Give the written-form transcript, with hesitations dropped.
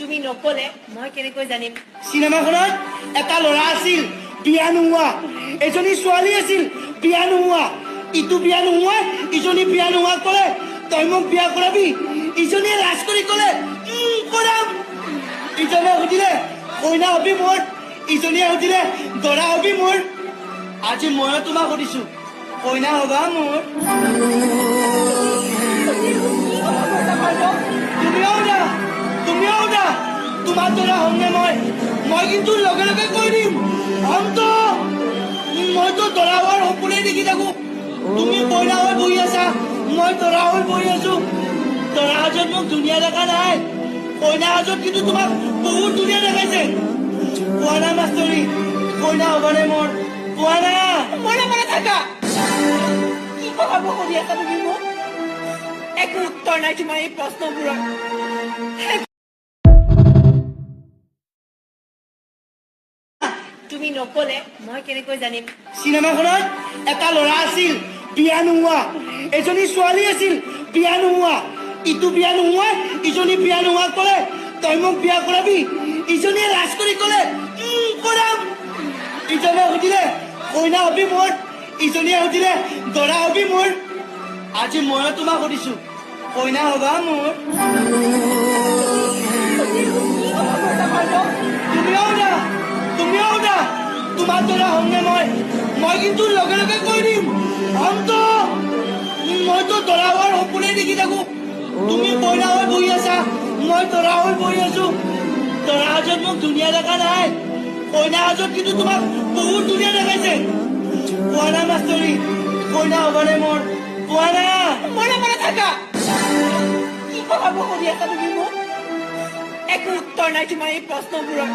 তুমি নকলে মই কেনেকৈ জানিম? চিনেমাখনত এটা ল'ৰা আছিল বিয়া নোহোৱা, এজনী ছোৱালী আছিল বিয়া নোহোৱা, ইটো বিয়া নোহোৱা ইজনী বিয়া নোহোৱা ক'লে তই মোক বিয়া কৰাবি, ইজনীয়ে লাজ কৰি ক'লে কৰাম। ইজনে সুধিলে কইনা হবি মোৰ, ইজনীয়ে সুধিলে দৰা হবি মোৰ। আজি ময়ো তোমাক সুধিছো কইনা হবা মোৰ? তুমিও না তোমাৰ দৰা হ'মনে মই কিন্তু লগে লগে কৈ দিম হমতো। মইতো দৰা হোৱাৰ সপোনেই দেখি থাকো, তুমি কইনা হৈ বহি আছা, মই দৰা হৈ বহি আছো। দৰা সাজত মোক ধুনীয়া দেখা নাই, কইনা সাজত কিন্তু তোমাক বহুত ধুনীয়া দেখাইছে। কোৱা না মাষ্টৰী, কইনা হ'বানে মোৰ? কোৱা না। মনে মনে থাকা। কি কথাব কৰি আছা তুমি মোক? একো উত্তৰ নাই তোমাৰ এই প্ৰশ্নবোৰৰ। তুমি নকলে মই কেনেকৈ জানিম? চিনেমাখনত এটা ল'ৰা আছিল বিয়া নোহোৱা, এজনী ছোৱালী আছিল বিয়া নোহোৱা, ইটো বিয়া নোহোৱা ইজনী বিয়া নোহোৱা ক'লে তই মোক বিয়া কৰাবি, ইজনীয়ে লাজ কৰি ক'লে কৰাম। ইজনে সুধিলে কইনা হবি মোৰ, ইজনীয়ে সুধিলে দৰা হবি মোৰ। আজি ময়ো তোমাক সুধিছো কইনা হবা মোৰ? তুমিও না তোমাৰ দৰা হ'মনে মই কিন্তু লগে লগে কৈ দিম হমতো। মইতো দৰা হোৱাৰ সপোনেই দেখি থাকো, তুমি কইনা হৈ বহি আছা, মই দৰা হৈ বহি আছো। দৰা সাজত মোক ধুনীয়া দেখা নাই, কইনা সাজত কিন্তু তোমাক বহুত ধুনীয়া দেখাইছে। কোৱা না মাষ্টৰী, কইনা হবানে মোৰ? কোৱা না। মনে মনে থাকা। কি কথাব কৰি আছা তুমি মোক? একো উত্তৰ নাই তোমাৰ এই প্ৰশ্নবোৰৰ।